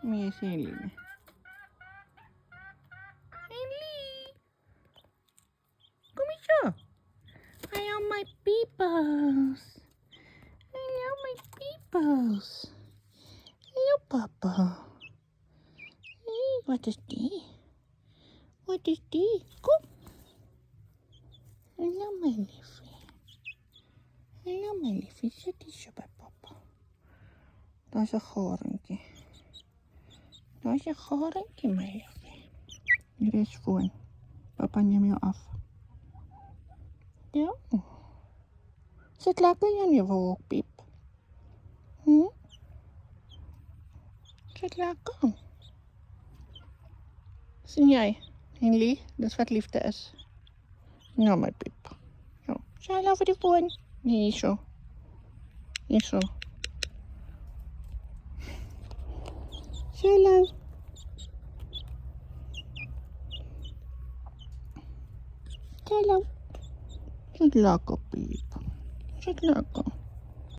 Wie is Eline? Eline! Kom eens zo. Hello, my peoples. Hello, my peoples. Hello, papa. Hey, wat is die? Wat is die? Kom. Hallo, my liefie. Hallo, my liefie. Sit hier zo bij papa. Daar is een goringkie. Daar is een goringkie, my liefie. Hier is foon. Papa neem jou af. Ja. Zit lekker in je wolk, piep. Zit lekker. Sien jij, Henley, dat is wat liefde is. Nou, mijn piep. Zo. Zij over die foon. Nee, zo. Niet zo. Hallo. Hallo. Zit lekker, piep. Zit lekker.